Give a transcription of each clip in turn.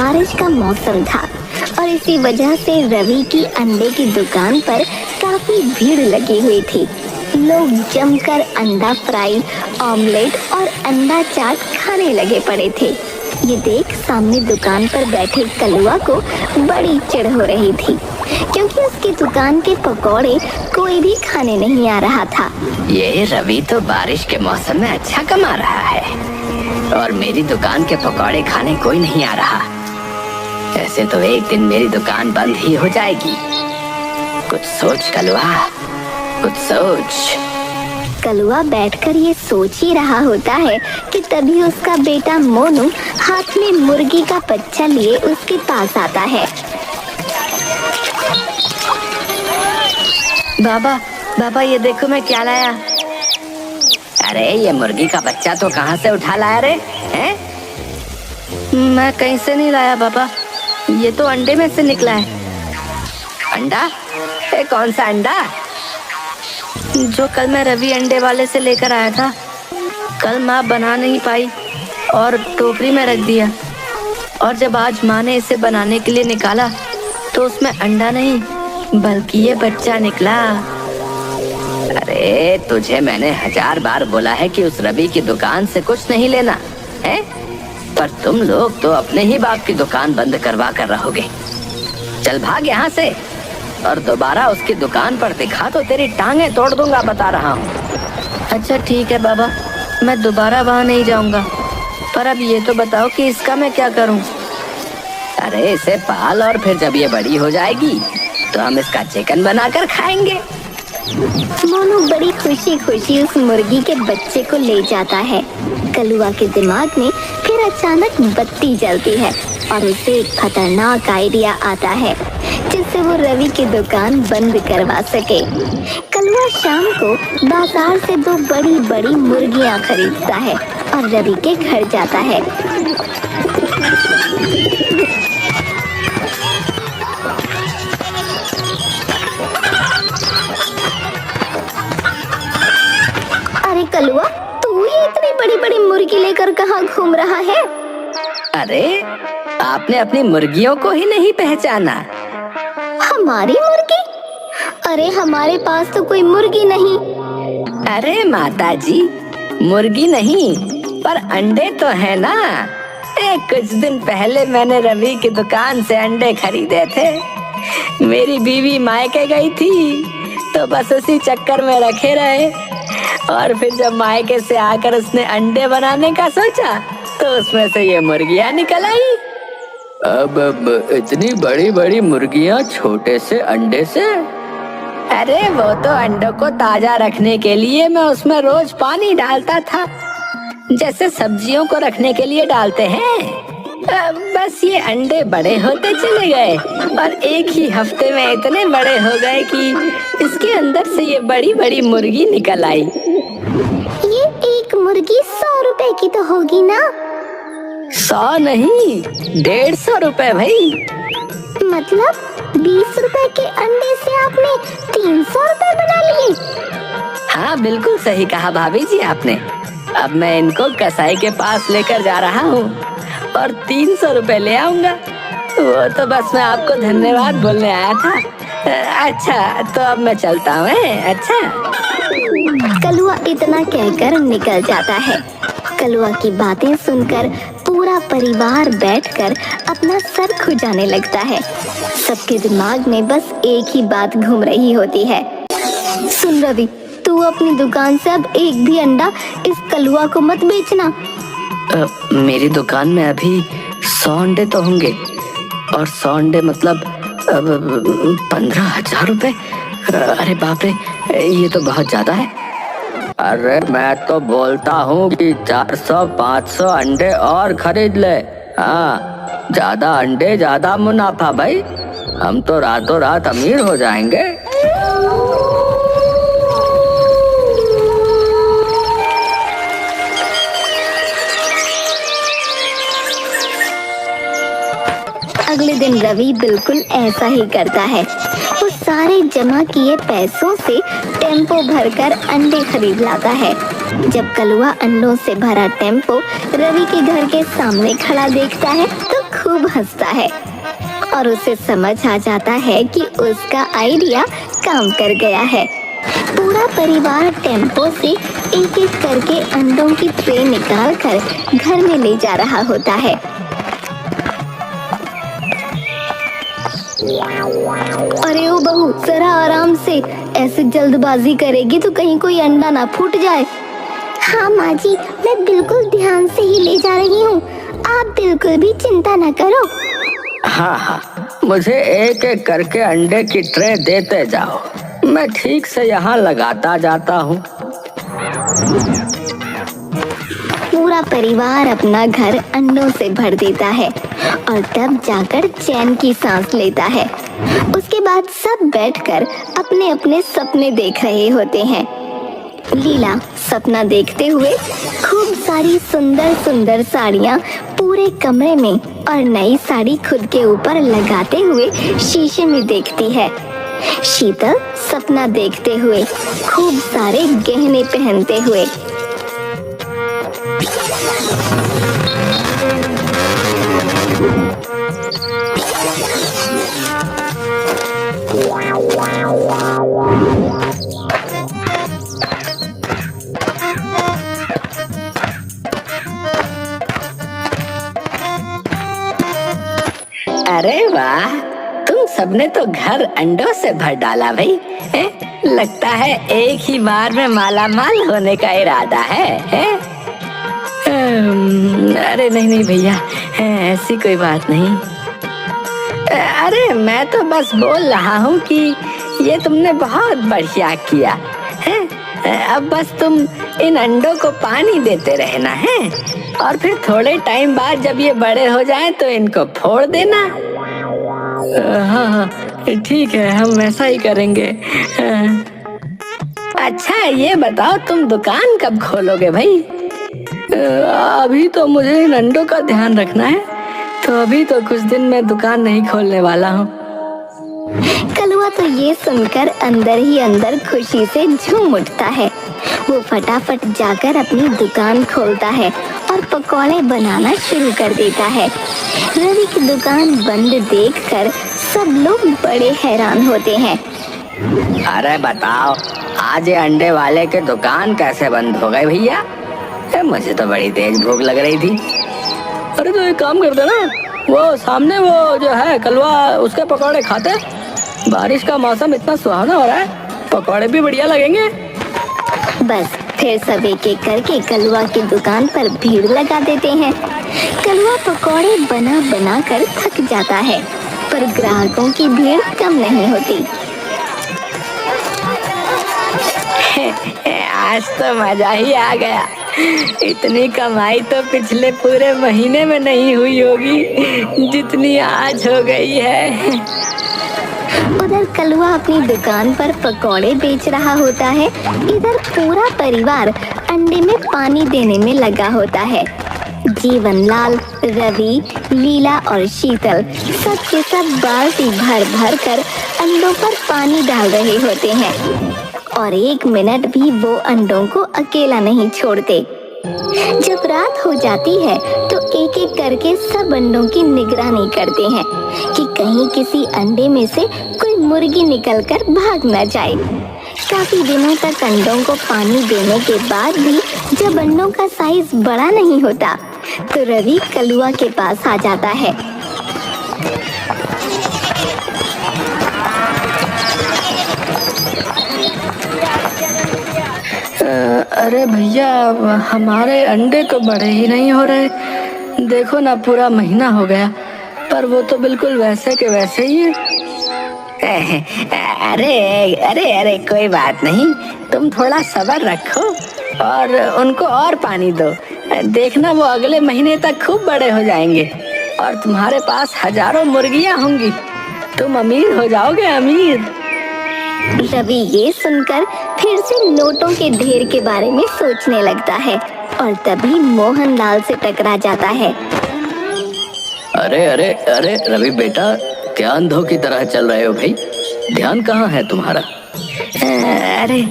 बारिश का मौसम था और इसी वजह से रवि की अंडे की दुकान पर काफी भीड़ लगी हुई थी। लोग जमकर अंडा फ्राई, ऑमलेट और अंडा चाट खाने लगे पड़े थे। ये देख सामने दुकान पर बैठे कलुआ को बड़ी चिढ़ हो रही थी, क्योंकि उसकी दुकान के पकौड़े कोई भी खाने नहीं आ रहा था। ये रवि तो बारिश के मौसम में अच्छा कमा रहा है और मेरी दुकान के पकौड़े खाने कोई नहीं आ रहा। ऐसे तो एक दिन मेरी दुकान बंद ही हो जाएगी। कुछ सोच कलुआ, कुछ सोच। कलुआ बैठकर ये सोच ही रहा होता है कि तभी उसका बेटा मोनू हाथ में मुर्गी का बच्चा लिए उसके पास आता है। बाबा ये देखो मैं क्या लाया। अरे ये मुर्गी का बच्चा तो कहाँ से उठा लाया रे? हैं? मैं कहीं से नहीं लाया बाबा, ये तो अंडे में से निकला है। अंडा? कौन सा अंडा? जो कल मैं रवि अंडे वाले से लेकर आया था। कल माँ बना नहीं पाई और टोकरी में रख दिया, और जब आज माँ ने इसे बनाने के लिए निकाला तो उसमें अंडा नहीं बल्कि ये बच्चा निकला। अरे तुझे मैंने 1000 बार बोला है कि उस रवि की दुकान से कुछ नहीं लेना है, पर तुम लोग तो अपने ही बाप की दुकान बंद करवा कर रहोगे। चल भाग यहाँ से, और दोबारा उसकी दुकान पर दिखा तो तेरी टांगे तोड़ दूंगा, बता रहा हूँ। अच्छा ठीक है बाबा, मैं दोबारा वहाँ नहीं जाऊँगा। पर अब ये तो बताओ कि इसका मैं क्या करूँ? अरे इसे पाल और फिर जब ये बड़ी हो जाएगी तो हम इसका चिकन बनाकर खाएंगे। मोनू बड़ी खुशी खुशी उस मुर्गी के बच्चे को ले जाता है। कलुआ के दिमाग में फिर अचानक बत्ती जलती है और उसे एक खतरनाक आइडिया आता है जिससे वो रवि की दुकान बंद करवा सके। कलुआ शाम को बाजार से 2 बड़ी बड़ी मुर्गियां खरीदता है और रवि के घर जाता है। अरे कलुआ, तू ये इतनी बड़ी बड़ी मुर्गी लेकर कहाँ घूम रहा है? अरे आपने अपनी मुर्गियों को ही नहीं पहचाना? हमारी मुर्गी? अरे हमारे पास तो कोई मुर्गी नहीं। अरे माताजी, मुर्गी नहीं पर अंडे तो है ना। कुछ दिन पहले मैंने रवि की दुकान से अंडे खरीदे थे। मेरी बीवी मायके गई थी तो बस उसी चक्कर में रखे रहे, और फिर जब मायके से आकर उसने अंडे बनाने का सोचा तो उसमें से ये मुर्गियां निकल आई। अब इतनी बड़ी बड़ी मुर्गियां छोटे से अंडे से? अरे वो तो अंडों को ताजा रखने के लिए मैं उसमें रोज पानी डालता था, जैसे सब्जियों को रखने के लिए डालते हैं। बस ये अंडे बड़े होते चले गए और एक ही हफ्ते में इतने बड़े हो गए कि इसके अंदर से ये बड़ी बड़ी मुर्गी निकल आई। ये एक मुर्गी 100 रुपए की तो होगी ना? 100 नहीं, 150 रुपए भाई। मतलब 20 रुपए के अंडे से आपने 300 रुपए बना लिए? हाँ बिल्कुल सही कहा भाभी जी आपने। अब मैं इनको कसाई के पास लेकर जा रहा हूँ और 300 रुपए ले आऊंगा। वो तो बस मैं आपको धन्यवाद बोलने आया था। अच्छा तो अब मैं चलता हूँ। अच्छा। कलुआ इतना कहकर निकल जाता है। कलुआ की बातें सुनकर पूरा परिवार बैठकर अपना सर खुजाने लगता है। सबके दिमाग में बस एक ही बात घूम रही होती है। सुन रवि, तू अपनी दुकान से अब एक भी अंडा इस कलुआ को मत बेचना। मेरी दुकान में अभी 100 अंडे तो होंगे, और 100 अंडे मतलब 15,000 रुपए। अरे बाप रे, ये तो बहुत ज्यादा है। अरे मैं तो बोलता हूँ कि 400-500 अंडे और खरीद ले। हाँ, ज्यादा अंडे ज्यादा मुनाफा भाई, हम तो रातों रात अमीर हो जाएंगे। अगले दिन रवि बिल्कुल ऐसा ही करता है। वो सारे जमा किए पैसों से टेम्पो भरकर अंडे खरीद लाता है। जब कलुआ अंडों से भरा टेम्पो रवि के घर के सामने खड़ा देखता है तो खूब हंसता है और उसे समझ आ जाता है कि उसका आइडिया काम कर गया है। पूरा परिवार टेम्पो से एक एक करके अंडों की ट्रे निकाल कर घर में ले जा रहा होता है। अरे ओ बहू, जरा आराम से, ऐसे जल्दबाजी करेगी तो कहीं कोई अंडा ना फूट जाए। हाँ माँ जी, मैं बिल्कुल ध्यान से ही ले जा रही हूँ, आप बिल्कुल भी चिंता न करो। हाँ हाँ, मुझे एक एक करके अंडे की ट्रे देते जाओ, मैं ठीक से यहाँ लगाता जाता हूँ। पूरा परिवार अपना घर अंडों से भर देता है और तब जाकर चैन की सांस लेता है। उसके बाद सब बैठकर अपने अपने सपने देख रहे होते हैं। लीला सपना देखते हुए खूब सारी सुंदर सुंदर साड़ियाँ पूरे कमरे में और नई साड़ी खुद के ऊपर लगाते हुए शीशे में देखती है। शीतल सपना देखते हुए खूब सारे गहने पहनते हुए। अरे वाह, तुम सबने तो घर अंडों से भर डाला भाई। लगता है एक ही बार में माला माल होने का इरादा है? अरे नहीं नहीं भैया, ऐसी कोई बात नहीं। अरे मैं तो बस बोल रहा हूँ कि ये तुमने बहुत बढ़िया किया है। अब बस तुम इन अंडों को पानी देते रहना है और फिर थोड़े टाइम बाद जब ये बड़े हो जाएं तो इनको फोड़ देना। हाँ हाँ ठीक है, हम ऐसा ही करेंगे। अच्छा ये बताओ, तुम दुकान कब खोलोगे भाई? अभी तो मुझे इन अंडों का ध्यान रखना है, तो अभी तो कुछ दिन में दुकान नहीं खोलने वाला हूँ। कलुआ तो ये सुनकर अंदर ही अंदर खुशी से झूम उठता है। वो फटाफट जाकर अपनी दुकान खोलता है और पकौड़े बनाना शुरू कर देता है। रवि की दुकान बंद देखकर सब लोग बड़े हैरान होते हैं। अरे बताओ, आज ये अंडे वाले के दुकान कैसे बंद हो गए भैया? मुझे तो बड़ी तेज भूख लग रही थी। अरे तो एक काम करते ना, वो सामने वो जो है कलवा, उसके पकौड़े खाते। बारिश का मौसम इतना सुहाना हो रहा है, पकौड़े भी बढ़िया लगेंगे। बस फिर सब एक एक करके कलुआ की दुकान पर भीड़ लगा देते हैं। कलुआ पकौड़े बना बना कर थक जाता है, पर ग्राहकों की भीड़ कम नहीं होती। आज तो मजा ही आ गया। इतनी कमाई तो पिछले पूरे महीने में नहीं हुई होगी जितनी आज हो गई है। उधर कलुआ अपनी दुकान पर पकौड़े बेच रहा होता है, इधर पूरा परिवार अंडे में पानी देने में लगा होता है। जीवनलाल, रवि, लीला और शीतल सब के सब बाल्टी भर भर कर अंडों पर पानी डाल रहे होते हैं और एक मिनट भी वो अंडों को अकेला नहीं छोड़ते। जब रात हो जाती है तो एक एक करके सब अंडों की निगरानी करते हैं कि कहीं किसी अंडे में से कोई मुर्गी निकलकर भाग न जाए। काफी दिनों तक अंडों को पानी देने के बाद भी जब अंडों का साइज बड़ा नहीं होता तो रवि कलुआ के पास आ जाता है। अरे भैया, हमारे अंडे तो बड़े ही नहीं हो रहे। देखो ना, पूरा महीना हो गया पर वो तो बिल्कुल वैसे के वैसे ही है। अरे अरे अरे कोई बात नहीं, तुम थोड़ा सब्र रखो और उनको और पानी दो। देखना वो अगले महीने तक खूब बड़े हो जाएंगे और तुम्हारे पास हजारों मुर्गियां होंगी। तुम अमीर हो जाओगे, अमीर। रवि ये सुनकर फिर से नोटों के ढेर के बारे में सोचने लगता है और तभी मोहनलाल से टकरा जाता है। अरे अरे अरे रवि बेटा, क्या अंधों की तरह चल रहे हो भाई? ध्यान कहाँ है तुम्हारा? अरे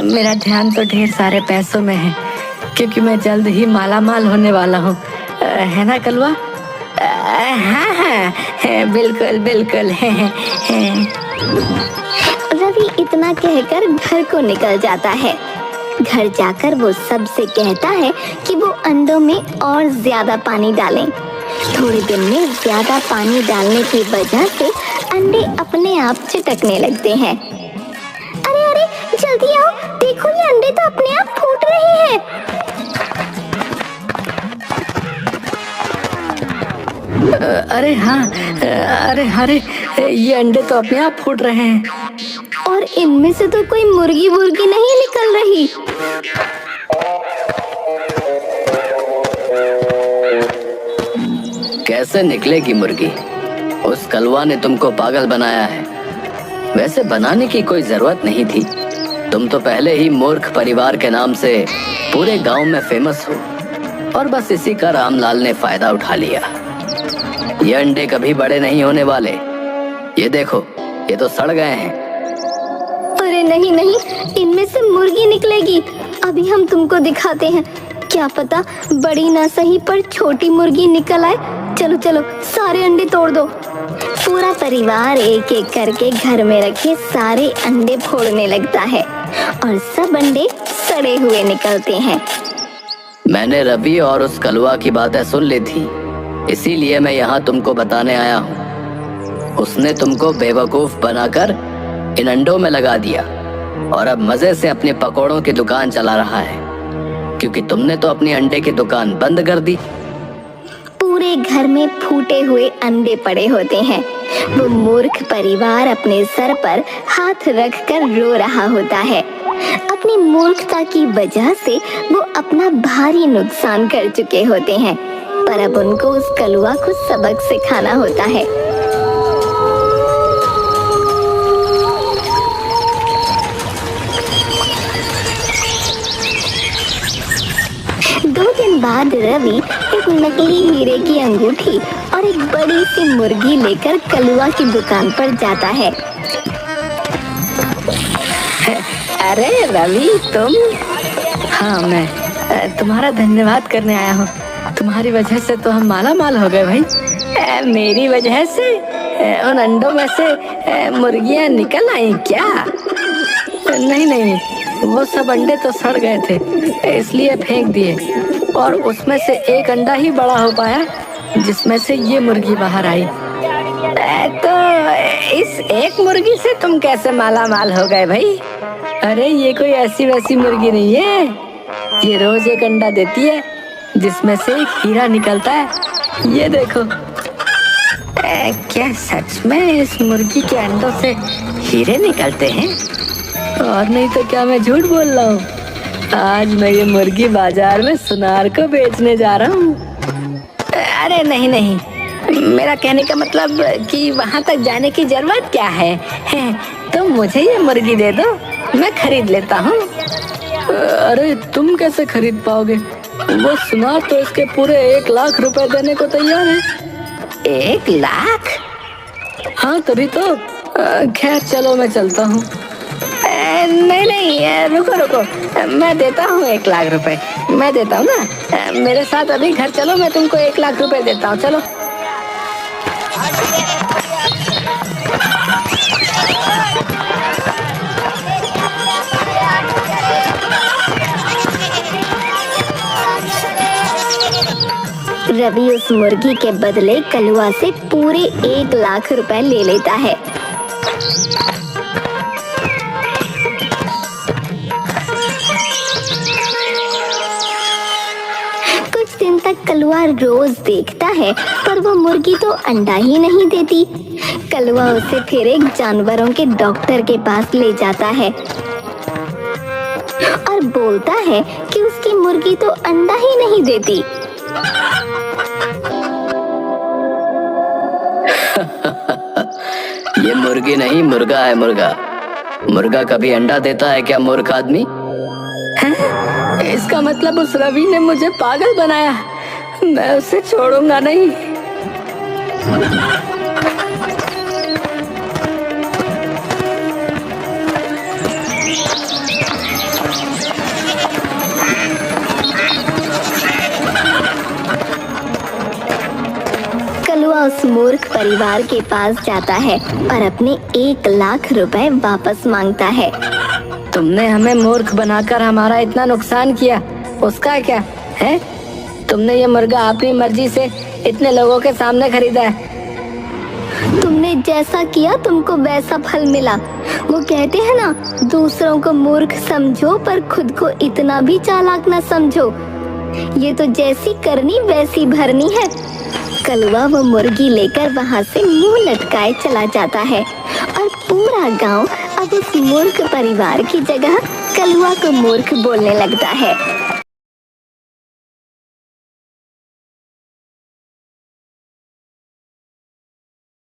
मेरा ध्यान तो ढेर सारे पैसों में है, क्योंकि मैं जल्द ही माला माल होने वाला हूँ, है ना कलवा? हाँ हाँ, बिल्कुल बिल्कुल। रवि इतना कहकर घर को निकल जाता है। घर जाकर वो सबसे कहता है कि वो अंडों में और ज्यादा पानी डालें। थोड़े दिन में ज्यादा पानी डालने की वजह से अंडे अपने आप चिटकने लगते हैं। अरे अरे जल्दी आओ, देखो ये अंडे तो अपने आप फूट रहे हैं। अरे हाँ, अरे ये अंडे तो अपने आप फूट रहे हैं। और इनमें से तो कोई मुर्गी वुर्गी नहीं निकल रही। कैसे निकलेगी मुर्गी? उस कलवा ने तुमको पागल बनाया है। वैसे बनाने की कोई जरूरत नहीं थी। तुम तो पहले ही मूर्ख परिवार के नाम से पूरे गांव में फेमस हो, और बस इसी का रामलाल ने फायदा उठा लिया। ये अंडे कभी बड़े नहीं होने वाले। ये देखो, ये तो सड़ गए हैं। अरे नहीं नहीं, इनमें से मुर्गी निकलेगी। अभी हम तुमको दिखाते हैं, क्या पता बड़ी ना सही पर छोटी मुर्गी निकल आए। चलो चलो, सारे अंडे तोड़ दो। पूरा परिवार एक एक करके घर में रखे सारे अंडे फोड़ने लगता है और सब अंडे सड़े हुए निकलते हैं। मैंने रवि और उस कलवा की बातें सुन ली थी, इसीलिए मैं यहाँ तुमको बताने आया हूँ। उसने तुमको बेवकूफ बनाकर इन अंडों में लगा दिया और अब मजे से अपने पकौड़ों की दुकान चला रहा है, क्योंकि तुमने तो अपनी अंडे की दुकान बंद कर दी। पूरे घर में फूटे हुए अंडे पड़े होते हैं। वो मूर्ख परिवार अपने सर पर हाथ रखकर रो रहा होता है। अपनी मूर्खता की वजह से वो अपना भारी नुकसान कर चुके होते हैं, पर अब उनको उस कलवा को सबक सिखाना होता है। दो दिन बाद रवि एक नकली हीरे की अंगूठी और एक बड़ी सी मुर्गी लेकर कलवा की दुकान पर जाता है। अरे रवि, तुम? हाँ, मैं तुम्हारा धन्यवाद करने आया हूँ। तुम्हारी वजह से तो हम माला माल हो गए भाई। मेरी वजह से उन अंडों में से मुर्गियाँ निकल आई क्या? नहीं नहीं, वो सब अंडे तो सड़ गए थे, इसलिए फेंक दिए, और उसमें से एक अंडा ही बड़ा हो पाया जिसमें से ये मुर्गी बाहर आई। तो इस एक मुर्गी से तुम कैसे माला माल हो गए भाई? अरे ये कोई ऐसी वैसी मुर्गी नहीं है, ये रोज एक अंडा देती है जिसमें से एक हीरा निकलता है। ये देखो। क्या सच में इस मुर्गी के अंडों से हीरे निकलते हैं? और नहीं तो क्या मैं झूठ बोल रहा हूँ? आज मैं ये मुर्गी बाजार में सुनार को बेचने जा रहा हूँ। अरे नहीं नहीं, मेरा कहने का मतलब कि वहाँ तक जाने की जरूरत क्या है? तो मुझे ये मुर्गी दे दो, मैं खरीद लेता हूँ। अरे तुम कैसे खरीद पाओगे? वो सुनार तो इसके पूरे 1 लाख रुपए देने को तैयार है। 1 लाख? हाँ तभी तो। खैर चलो, मैं चलता हूँ। नहीं नहीं, रुको रुको, मैं देता हूँ 1 लाख रुपए। मैं देता हूँ ना, मेरे साथ अभी घर चलो, मैं तुमको 1 लाख रुपए देता हूँ। चलो। रवि उस मुर्गी के बदले कलवा से पूरे 1 लाख रुपए ले लेता है। कुछ दिन तक कलवा रोज देखता है, पर वो मुर्गी तो अंडा ही नहीं देती। कलवा उसे फिर एक जानवरों के डॉक्टर के पास ले जाता है और बोलता है कि उसकी मुर्गी तो अंडा ही नहीं देती। ये मुर्गी नहीं, मुर्गा है, मुर्गा। मुर्गा कभी अंडा देता है क्या, मूर्ख आदमी? इसका मतलब उस रवि ने मुझे पागल बनाया। मैं उसे छोड़ूंगा नहीं। उस मूर्ख परिवार के पास जाता है और अपने 1 लाख रुपए वापस मांगता है। तुमने हमें मूर्ख बनाकर हमारा इतना नुकसान किया, उसका क्या है? तुमने ये मुर्गा अपनी मर्जी से इतने लोगों के सामने खरीदा है। तुमने जैसा किया तुमको वैसा फल मिला। वो कहते हैं ना, दूसरों को मूर्ख समझो पर खुद को इतना भी चालाक ना समझो। ये तो जैसी करनी वैसी भरनी है। कलवा वो मुर्गी लेकर वहाँ से मुंह लटकाए चला जाता है और पूरा गांव अब उस मूर्ख परिवार की जगह कलवा को मूर्ख बोलने लगता है।